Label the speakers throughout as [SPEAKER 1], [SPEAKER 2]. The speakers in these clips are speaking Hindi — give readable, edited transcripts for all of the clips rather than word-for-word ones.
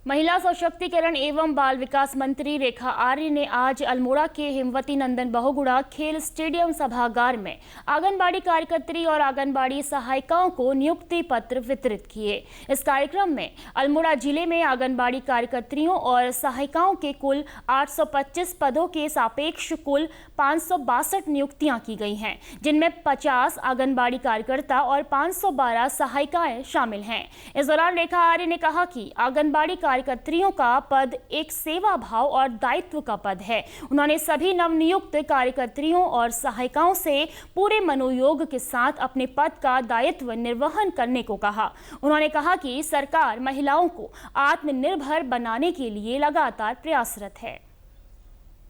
[SPEAKER 1] महिला सशक्तिकरण एवं बाल विकास मंत्री रेखा आर्य ने आज अल्मोड़ा के हिमवती नंदन बहुगुणा खेल स्टेडियम सभागार में आंगनबाड़ी कार्यकर्त्री और आंगनबाड़ी सहायिकाओं को नियुक्ति पत्र वितरित किए। इस कार्यक्रम में अल्मोड़ा जिले में आंगनबाड़ी कार्यकर्त्रियों और सहायिकाओं के कुल 825 पदों के सापेक्ष कुल 562 नियुक्तियां की गई हैं, जिनमें 50 आंगनबाड़ी कार्यकर्ता और 512 सहायिकाएं शामिल हैं। इस दौरान रेखा आर्य ने कहा कि आंगनबाड़ी कार्यकर्त्रियों का पद एक सेवा भाव और दायित्व का पद है। उन्होंने सभी नवनियुक्त कार्यकर्त्रियों और सहायिकाओं से पूरे मनोयोग के साथ अपने पद का दायित्व निर्वहन करने को कहा। उन्होंने कहा कि सरकार महिलाओं को आत्मनिर्भर बनाने के लिए लगातार प्रयासरत है।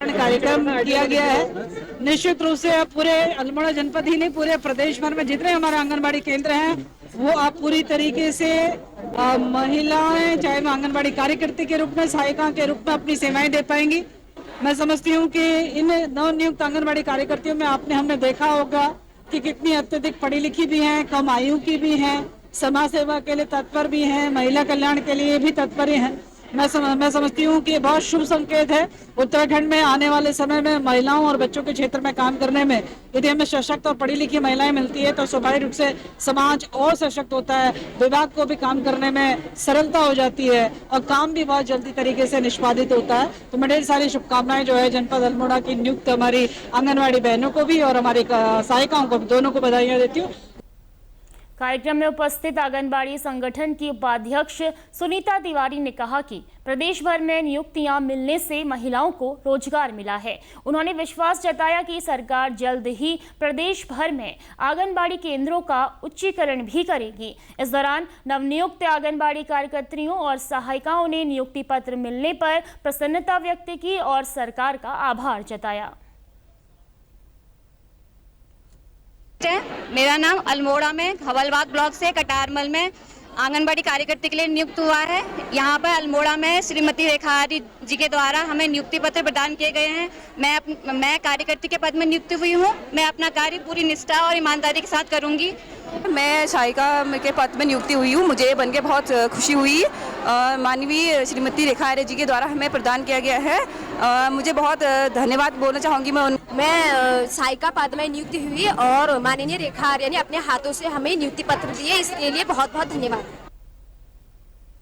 [SPEAKER 2] कार्यक्रम किया गया है। निश्चित रूप से पूरे अल्मोड़ा जनपद ही नहीं, पूरे प्रदेश भर में जितने हमारे आंगनबाड़ी केंद्र हैं वो आप पूरी तरीके से महिलाएं, चाहे वो आंगनबाड़ी कार्यकर्ती के रूप में, सहायिका के रूप में अपनी सेवाएं दे पाएंगी। मैं समझती हूँ कि इन नवनियुक्त आंगनबाड़ी कार्यकर्तियों में हमने देखा होगा कि कितनी अत्यधिक पढ़ी लिखी भी हैं, कम आयु की भी हैं, समाज सेवा के लिए तत्पर भी हैं, महिला कल्याण के लिए भी तत्पर हैं। मैं समझती हूँ कि बहुत शुभ संकेत है। उत्तराखंड में आने वाले समय में महिलाओं और बच्चों के क्षेत्र में काम करने में यदि हमें सशक्त और पढ़ी लिखी महिलाएं मिलती है तो स्वाभाविक रूप से समाज और सशक्त होता है, विभाग को भी काम करने में सरलता हो जाती है और काम भी बहुत जल्दी तरीके से निष्पादित होता है। तो मैं ढेर सारी शुभकामनाएं जो है जनपद अल्मोड़ा की नियुक्त हमारी आंगनबाड़ी बहनों को भी और हमारी सहायिकाओं को, दोनों को बधाइयां देती हूँ।
[SPEAKER 1] कार्यक्रम में उपस्थित आंगनबाड़ी संगठन की उपाध्यक्ष सुनीता तिवारी ने कहा कि प्रदेश भर में नियुक्तियां मिलने से महिलाओं को रोजगार मिला है। उन्होंने विश्वास जताया कि सरकार जल्द ही प्रदेश भर में आंगनबाड़ी केंद्रों का उच्चीकरण भी करेगी। इस दौरान नवनियुक्त आंगनबाड़ी कार्यकर्त्रियों और सहायिकाओं ने नियुक्ति पत्र मिलने पर प्रसन्नता व्यक्त की और सरकार का आभार जताया।
[SPEAKER 3] मेरा नाम अल्मोड़ा में हवलबाग ब्लॉक से कटारमल में आंगनबाड़ी कार्यकर्ती के लिए नियुक्त हुआ है। यहाँ पर अल्मोड़ा में श्रीमती रेखा आर्य जी के द्वारा हमें नियुक्ति पत्र प्रदान किए गए हैं। मैं कार्यकर्ती के पद में नियुक्त हुई हूँ। मैं अपना कार्य पूरी निष्ठा और ईमानदारी के साथ करूँगी।
[SPEAKER 4] मैं सहायिका के पद में नियुक्ति हुई हूँ। मुझे बन के बहुत खुशी हुई। माननीय श्रीमती रेखा आर्य जी के द्वारा हमें प्रदान किया गया है। मुझे बहुत धन्यवाद बोलना चाहूँगी।
[SPEAKER 5] मैं सहायिका पद में नियुक्ति हुई और माननीय रेखा आर्य ने अपने हाथों से हमें नियुक्ति पत्र दिए, इसके लिए बहुत बहुत धन्यवाद।